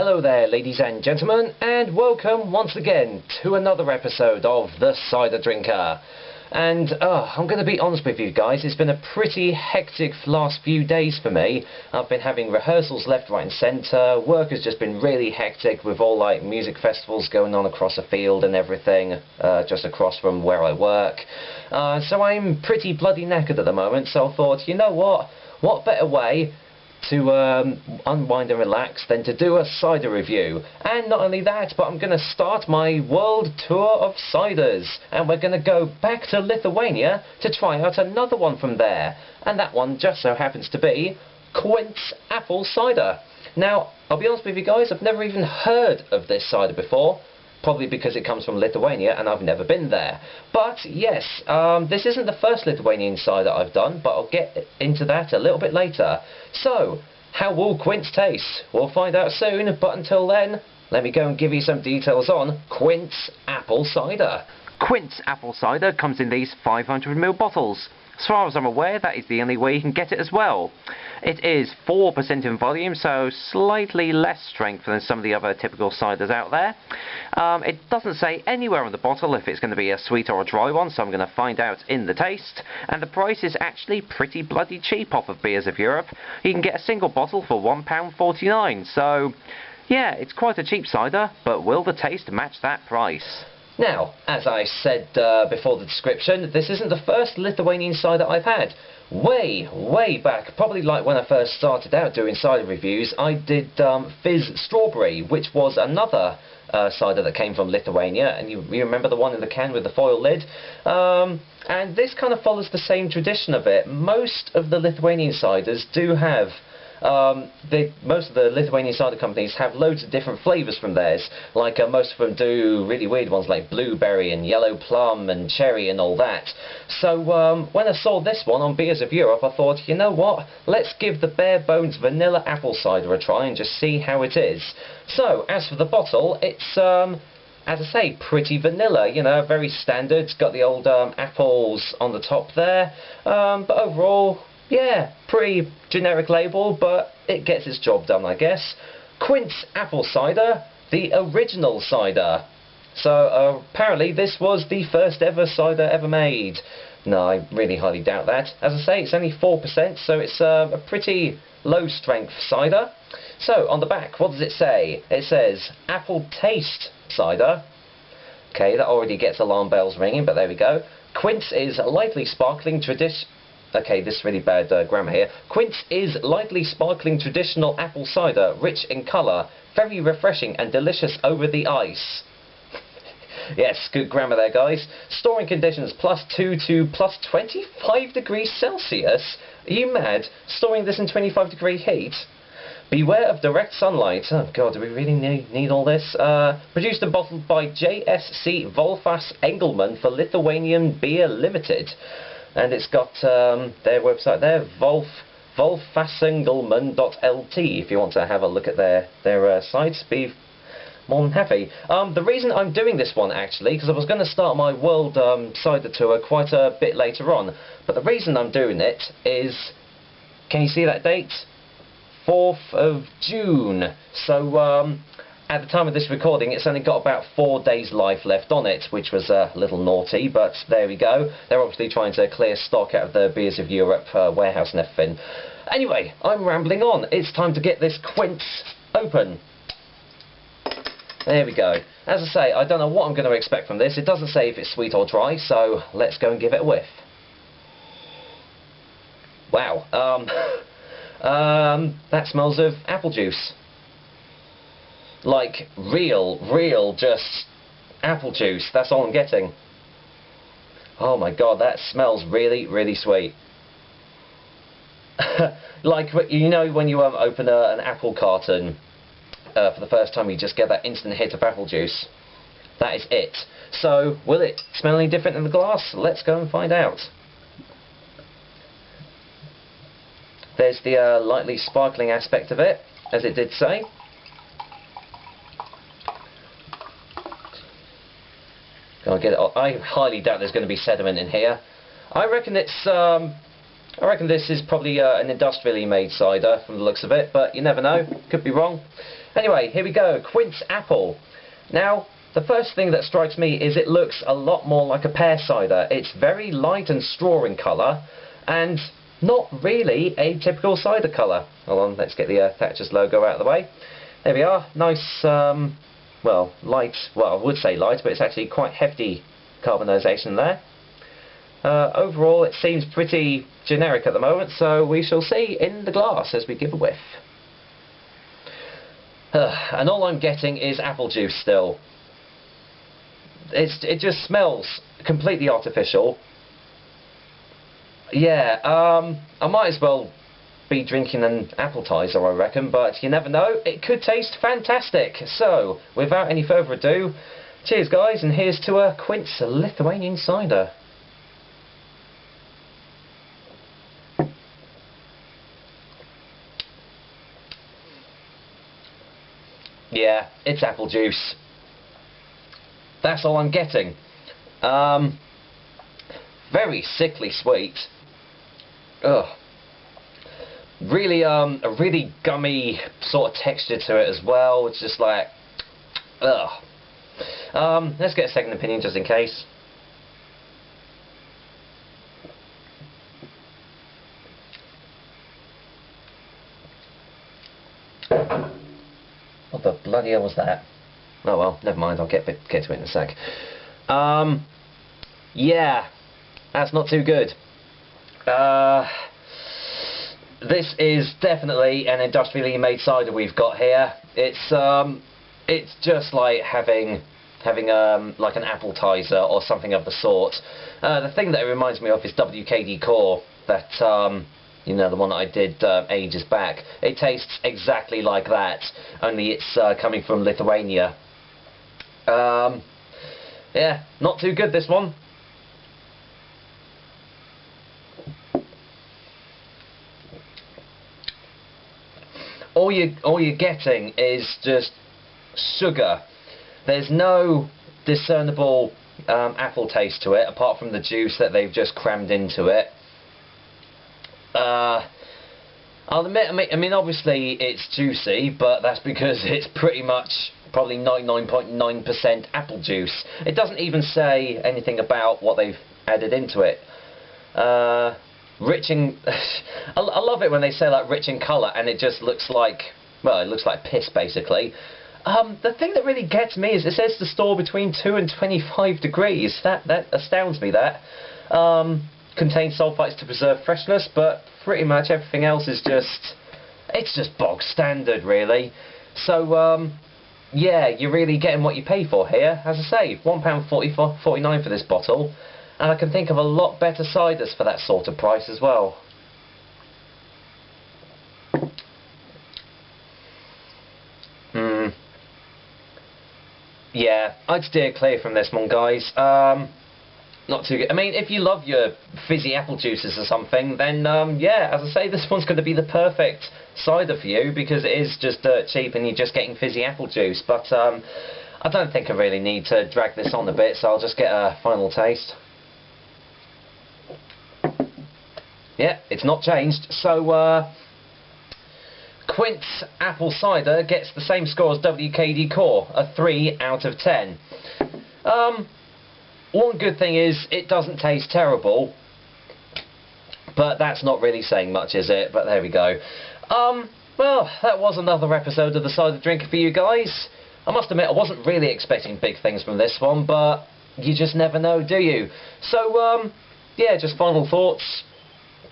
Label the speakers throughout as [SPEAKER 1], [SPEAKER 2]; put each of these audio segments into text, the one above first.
[SPEAKER 1] Hello there, ladies and gentlemen, and welcome once again to another episode of The Cider Drinker. And I'm going to be honest with you guys, it's been a pretty hectic last few days for me. I've been having rehearsals left, right and centre. Work has just been really hectic with all like music festivals going on across the field and everything, just across from where I work. So I'm pretty bloody knackered at the moment, so I thought, you know what better way to unwind and relax than to do a cider review. And not only that, but I'm going to start my world tour of ciders, and we're going to go back to Lithuania to try out another one from there, and that one just so happens to be Quints apple cider. Now I'll be honest with you guys, I've never even heard of this cider before, probably because it comes from Lithuania and I've never been there. But yes, this isn't the first Lithuanian cider I've done, but I'll get into that a little bit later. So, how will Quints taste? We'll find out soon, but until then, let me go and give you some details on Quints apple cider. Quints apple cider comes in these 500ml bottles. As far as I'm aware, that is the only way you can get it as well. It is 4% in volume, so slightly less strength than some of the other typical ciders out there. It doesn't say anywhere on the bottle if it's going to be a sweet or a dry one, so I'm going to find out in the taste. And the price is actually pretty bloody cheap off of Beers of Europe. You can get a single bottle for £1.49, so yeah, it's quite a cheap cider, but will the taste match that price? Now, as I said before the description, this isn't the first Lithuanian cider I've had. Way back, probably like when I first started out doing cider reviews, I did Fizz Strawberry, which was another cider that came from Lithuania, and you remember the one in the can with the foil lid? And this kind of follows the same tradition of it. Most of the Lithuanian ciders do have most of the Lithuanian cider companies have loads of different flavours from theirs. Like most of them do really weird ones like blueberry and yellow plum and cherry and all that. So when I saw this one on Beers of Europe, I thought, you know what, let's give the bare bones vanilla apple cider a try and just see how it is. So as for the bottle, it's as I say, pretty vanilla, you know, very standard. It's got the old apples on the top there, but overall, yeah, pretty generic label, but it gets its job done, I guess. Quints apple cider, the original cider. So apparently this was the first ever cider ever made. No, I really highly doubt that. As I say, it's only 4%, so it's a pretty low strength cider. So on the back, what does it say? It says apple taste cider. Okay, that already gets alarm bells ringing, but there we go. Quints is lightly sparkling tradition. Okay, this is really bad grammar here. Quints is lightly sparkling traditional apple cider, rich in colour, very refreshing and delicious over the ice. Yes, good grammar there, guys. Storing conditions +2 to +25 degrees Celsius. Are you mad? Storing this in 25-degree heat? Beware of direct sunlight. Oh god, do we really need all this? Produced and bottled by JSC Volfas Engelmann for Lithuanian Beer Limited. And it's got their website there, volfasengelmann.lt, if you want to have a look at their site. Be more than happy. The reason I'm doing this one, actually, because I was going to start my world cider tour quite a bit later on, but the reason I'm doing it is, can you see that date? 4th of June. So at the time of this recording, it's only got about 4 days life left on it, which was a little naughty, but there we go. They're obviously trying to clear stock out of the Beers of Europe warehouse and everything. Anyway, I'm rambling on. It's time to get this Quints open. There we go. As I say, I don't know what I'm going to expect from this. It doesn't say if it's sweet or dry, so let's go and give it a whiff. Wow. That smells of apple juice. Like real just apple juice. That's all I'm getting. Oh my god, that smells really sweet. Like, you know, when you open an apple carton for the first time, you just get that instant hit of apple juice. That is it. So will it smell any different in the glass? Let's go and find out. There's the lightly sparkling aspect of it, as it did say. I'll get it. I highly doubt there's going to be sediment in here. I reckon this is probably an industrially made cider from the looks of it, but you never know. Could be wrong. Anyway, here we go. Quints apple. Now, the first thing that strikes me is it looks a lot more like a pear cider. It's very light and straw in colour, and not really a typical cider colour. Hold on, let's get the Thatcher's logo out of the way. There we are. Nice, well, light. Well, I would say light, but it's actually quite hefty carbonisation there. Overall, it seems pretty generic at the moment, so we shall see in the glass as we give a whiff. And all I'm getting is apple juice still. It just smells completely artificial. Yeah, I might as well be drinking an appetizer, I reckon, but you never know, it could taste fantastic. So, without any further ado, cheers guys, and here's to a Quints Lithuanian cider. Yeah, it's apple juice. That's all I'm getting. Very sickly sweet. Ugh. Really, a really gummy sort of texture to it as well. It's just like, ugh. Let's get a second opinion just in case. What the bloody hell was that? Oh well, never mind, I'll get to it in a sec. Yeah, that's not too good. This is definitely an industrially made cider we've got here. It's just like having like an appetizer or something of the sort. The thing that it reminds me of is WKD Core, that you know, the one that I did ages back. It tastes exactly like that, only it's coming from Lithuania. Yeah, not too good, this one. All you're getting is just sugar. There's no discernible apple taste to it, apart from the juice that they've just crammed into it. I'll admit, I mean, obviously it's juicy, but that's because it's pretty much probably 99.9% apple juice. It doesn't even say anything about what they've added into it. Rich in... I love it when they say like rich in colour, and it just looks like, well, it looks like piss basically. The thing that really gets me is it says to store between 2 and 25 degrees. That astounds me, that. Contains sulfites to preserve freshness, but pretty much everything else is just... it's just bog standard, really. So, yeah, you're really getting what you pay for here. As I say, £1.49 for this bottle. And I can think of a lot better ciders for that sort of price as well. Yeah, I'd steer clear from this one, guys. Not too good. I mean, if you love your fizzy apple juices or something, then yeah, as I say, this one's going to be the perfect cider for you, because it is just dirt cheap and you're just getting fizzy apple juice. But I don't think I really need to drag this on a bit, so I'll just get a final taste. Yeah, it's not changed. So, Quints apple cider gets the same score as WKD Core, a 3 out of 10. One good thing is it doesn't taste terrible, but that's not really saying much, is it? But there we go. Well, that was another episode of the Cider Drinker for you guys. I must admit, I wasn't really expecting big things from this one, but you just never know, do you? So, yeah, just final thoughts.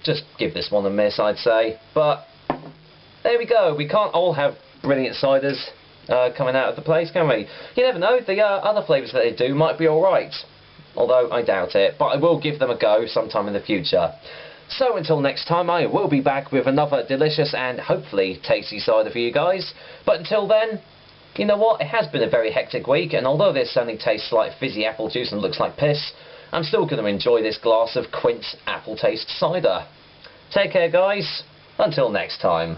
[SPEAKER 1] Just give this one a miss, I'd say. But there we go. We can't all have brilliant ciders coming out of the place, can we? You never know. The other flavours that they do might be alright. Although I doubt it. But I will give them a go sometime in the future. So until next time, I will be back with another delicious and hopefully tasty cider for you guys. But until then, you know what? It has been a very hectic week. And although this only tastes like fizzy apple juice and looks like piss, I'm still going to enjoy this glass of Quints apple taste cider. Take care, guys. Until next time.